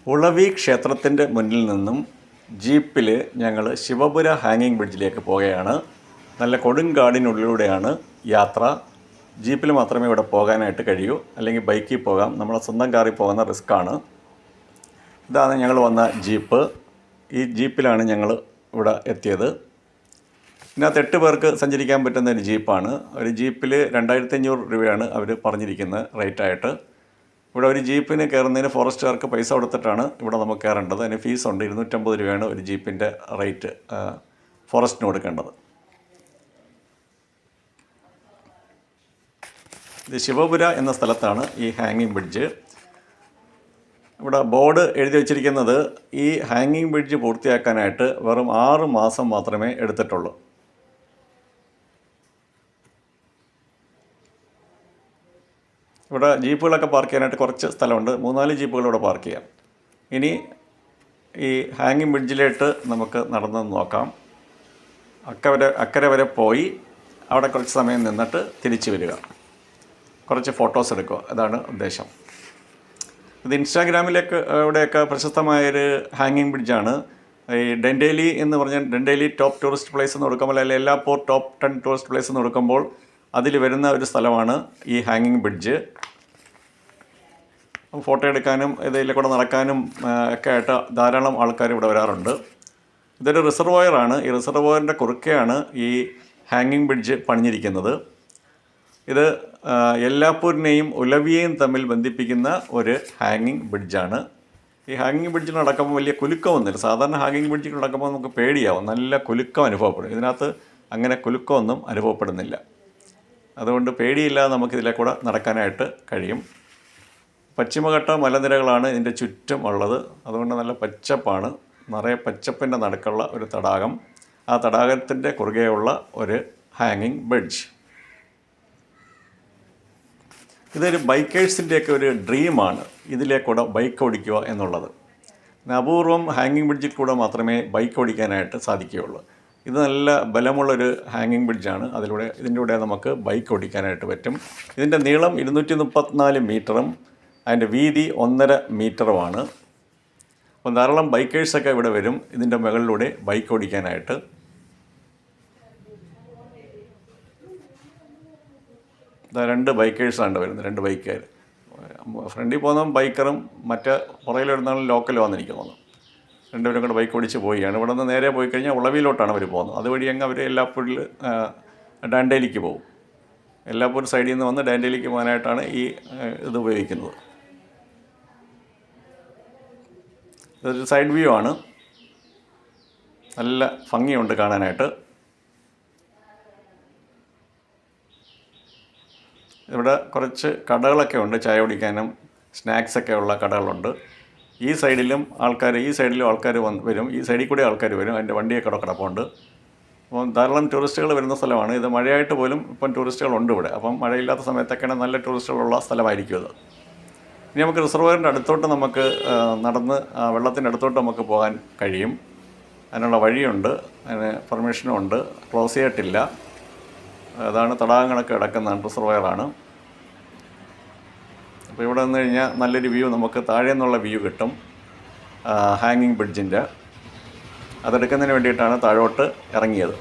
ഉളവി ക്ഷേത്രത്തിൻ്റെ മുന്നിൽ നിന്നും ജീപ്പിൽ ഞങ്ങൾ ശിവപുര ഹാങ്ങിങ് ബ്രിഡ്ജിലേക്ക് പോവുകയാണ്. നല്ല കൊടുങ്കാടിനുള്ളിലൂടെയാണ് യാത്ര. ജീപ്പിൽ മാത്രമേ ഇവിടെ പോകാനായിട്ട് കഴിയൂ, അല്ലെങ്കിൽ ബൈക്കിൽ പോകാം. നമ്മളെ സ്വന്തം കാറിൽ പോകുന്ന റിസ്ക്കാണ്. ഇതാണ് ഞങ്ങൾ വന്ന ജീപ്പ്. ഈ ജീപ്പിലാണ് ഞങ്ങൾ ഇവിടെ എത്തിയത്. ഇതിനകത്ത് 8 പേർക്ക് സഞ്ചരിക്കാൻ പറ്റുന്ന ഒരു ജീപ്പാണ്. ഒരു ജീപ്പിൽ 2500 രൂപയാണ് അവർ പറഞ്ഞിരിക്കുന്നത് റേറ്റായിട്ട്. ഇവിടെ ഒരു ജീപ്പിന് കയറുന്നതിന് ഫോറസ്റ്റുകാർക്ക് പൈസ കൊടുത്തിട്ടാണ് ഇവിടെ നമുക്ക് കയറേണ്ടത്. അതിന് ഫീസുണ്ട്. 250 രൂപയാണ് ഒരു ജീപ്പിൻ്റെ റേറ്റ് ഫോറസ്റ്റിന് കൊടുക്കേണ്ടത്. ഇത് ശിവപുര എന്ന സ്ഥലത്താണ് ഈ ഹാങ്ങിങ് ബ്രിഡ്ജ്. ഇവിടെ ബോർഡ് എഴുതി വച്ചിരിക്കുന്നത് ഈ ഹാങ്ങിങ് ബ്രിഡ്ജ് പൂർത്തിയാക്കാനായിട്ട് വെറും 6 മാസം മാത്രമേ എടുത്തിട്ടുള്ളൂ. ഇവിടെ ജീപ്പുകളൊക്കെ പാർക്ക് ചെയ്യാനായിട്ട് കുറച്ച് സ്ഥലമുണ്ട്. 3-4 ജീപ്പുകൾ ഇവിടെ പാർക്ക് ചെയ്യാം. ഇനി ഈ ഹാങ്ങിങ് ബ്രിഡ്ജിലേക്ക് നമുക്ക് നടന്ന് നോക്കാം. അക്കരെ വരെ പോയി അവിടെ കുറച്ച് സമയം നിന്നിട്ട് തിരിച്ചു വരിക, കുറച്ച് ഫോട്ടോസ് എടുക്കുക. അതാണ് ഉദ്ദേശം. ഇത് ഇൻസ്റ്റാഗ്രാമിലേക്ക് ഇവിടെയൊക്കെ പ്രശസ്തമായൊരു ഹാങ്ങിങ് ബ്രിഡ്ജാണ്. ഈ ഡെൻഡേലി എന്ന് പറഞ്ഞാൽ ഡെൻഡേലി ടോപ്പ് ടൂറിസ്റ്റ് പ്ലേസ് എന്ന് കൊടുക്കുമ്പോൾ, അല്ലെങ്കിൽ എല്ലാപ്പോൾ ടോപ്പ് 10 ടൂറിസ്റ്റ് പ്ലേസ് എന്ന് കൊടുക്കുമ്പോൾ അതിൽ വരുന്ന ഒരു സ്ഥലമാണ് ഈ ഹാങ്ങിങ് ബ്രിഡ്ജ്. ഫോട്ടോ എടുക്കാനും ഇതിൽ കൂടെ നടക്കാനും ഒക്കെ ആയിട്ട് ധാരാളം ആൾക്കാർ ഇവിടെ വരാറുണ്ട്. ഇതൊരു റിസർവോയറാണ്. ഈ റിസർവോയറിൻ്റെ കുറുക്കെയാണ് ഈ ഹാങ്ങിങ് ബ്രിഡ്ജ് പണിഞ്ഞിരിക്കുന്നത്. ഇത് യെല്ലാപ്പൂരിനെയും ഉലവിയെയും തമ്മിൽ ബന്ധിപ്പിക്കുന്ന ഒരു ഹാങ്ങിങ് ബ്രിഡ്ജാണ്. ഈ ഹാങ്ങിങ് ബ്രിഡ്ജിൽ നടക്കുമ്പോൾ വലിയ കുലുക്കമൊന്നുമില്ല. സാധാരണ ഹാങ്ങിങ് ബ്രിഡ്ജിൽ നടക്കുമ്പോൾ നമുക്ക് പേടിയാവും, നല്ല കുലുക്കം അനുഭവപ്പെടും. ഇതിനകത്ത് അങ്ങനെ കുലുക്കമൊന്നും അനുഭവപ്പെടുന്നില്ല. അതുകൊണ്ട് പേടിയില്ലാതെ നമുക്കിതിലെ കൂടെ നടക്കാനായിട്ട് കഴിയും. പശ്ചിമഘട്ട മലനിരകളാണ് ഇതിൻ്റെ ചുറ്റും ഉള്ളത്. അതുകൊണ്ട് നല്ല പച്ചപ്പാണ്. നിറയെ പച്ചപ്പിൻ്റെ നടുക്കുള്ള ഒരു തടാകം. ആ തടാകത്തിൻ്റെ കുറുകെയുള്ള ഒരു ഹാങ്ങിങ് ബ്രിഡ്ജ്. ഇതൊരു ബൈക്കേഴ്സിൻ്റെയൊക്കെ ഒരു ഡ്രീമാണ്, ഇതിലേക്കൂടെ ബൈക്ക് ഓടിക്കുക എന്നുള്ളത്. അപൂർവം ഹാങ്ങിങ് ബ്രിഡ്ജിൽ കൂടെ മാത്രമേ ബൈക്ക് ഓടിക്കാനായിട്ട് സാധിക്കുകയുള്ളൂ. ഇത് നല്ല ബലമുള്ളൊരു ഹാങ്ങിങ് ബ്രിഡ്ജാണ്. ഇതിൻ്റെ കൂടെ നമുക്ക് ബൈക്ക് ഓടിക്കാനായിട്ട് പറ്റും. ഇതിൻ്റെ നീളം 234 മീറ്ററും അതിൻ്റെ വീതി 1.5 മീറ്ററുമാണ്. അപ്പം ധാരാളം ബൈക്കേഴ്സൊക്കെ ഇവിടെ വരും ഇതിൻ്റെ മുകളിലൂടെ ബൈക്ക് ഓടിക്കാനായിട്ട്. ഇതാ 2 ബൈക്കേഴ്സാണ് വരുന്നത്, 2 ബൈക്കുകാർ. ഫ്രണ്ടിൽ പോകുന്ന ബൈക്കറും മറ്റേ പുറകിൽ വരുന്ന ലോക്കൽ വന്നിരിക്കുന്നത്. 2 പേരും കൂടെ ബൈക്ക് ഓടിച്ച് പോവുകയാണ്. ഇവിടെ നിന്ന് നേരെ പോയി കഴിഞ്ഞാൽ ഉളവിയിലോട്ടാണ് അവർ പോകുന്നത്. അതുവഴി അങ്ങ് അവർ എല്ലാപ്പൂരിൽ ഡാൻഡേലിക്ക് പോകും. എല്ലാപ്പൂർ സൈഡിൽ നിന്ന് വന്ന് ഡാൻഡേലിക്ക് പോകാനായിട്ടാണ് ഈ ഇത് ഉപയോഗിക്കുന്നത്. ഇതൊരു സൈഡ് വ്യൂ ആണ്. നല്ല ഭംഗിയുണ്ട് കാണാനായിട്ട്. ഇവിടെ കുറച്ച് കടകളൊക്കെ ഉണ്ട്, ചായ കുടിക്കാനും സ്നാക്സൊക്കെ ഉള്ള കടകളുണ്ട്. ഈ സൈഡിലും ആൾക്കാർ വരും. ഈ സൈഡിൽ കൂടെ ആൾക്കാർ വരും. അതിൻ്റെ വണ്ടിയൊക്കെ അവിടെ കിടപ്പുണ്ട്. അപ്പം ധാരാളം ടൂറിസ്റ്റുകൾ വരുന്ന സ്ഥലമാണ്. ഇത് മഴയായിട്ട് പോലും ഇപ്പം ടൂറിസ്റ്റുകളുണ്ട് ഇവിടെ. അപ്പം മഴയില്ലാത്ത സമയത്തൊക്കെയാണ് നല്ല ടൂറിസ്റ്റുകളുള്ള സ്ഥലമായിരിക്കും ഇത്. ഇനി നമുക്ക് റിസർവോയറിൻ്റെ അടുത്തോട്ട് നമുക്ക് നടന്ന് വെള്ളത്തിൻ്റെ അടുത്തോട്ട് നമുക്ക് പോകാൻ കഴിയും. അതിനുള്ള വഴിയുണ്ട്, അതിന് പെർമിഷനും ഉണ്ട്. ക്ലോസ് ചെയ്തിട്ടില്ല. അതാണ് തടാകങ്ങളൊക്കെ കിടക്കുന്ന റിസർവോയറാണ്. അപ്പോൾ ഇവിടെ നിന്ന് കഴിഞ്ഞാൽ നല്ലൊരു വ്യൂ, നമുക്ക് താഴെ നിന്നുള്ള വ്യൂ കിട്ടും ഹാങ്ങിങ് ബ്രിഡ്ജിൻ്റെ. അതെടുക്കുന്നതിന് വേണ്ടിയിട്ടാണ് താഴോട്ട് ഇറങ്ങിയത്.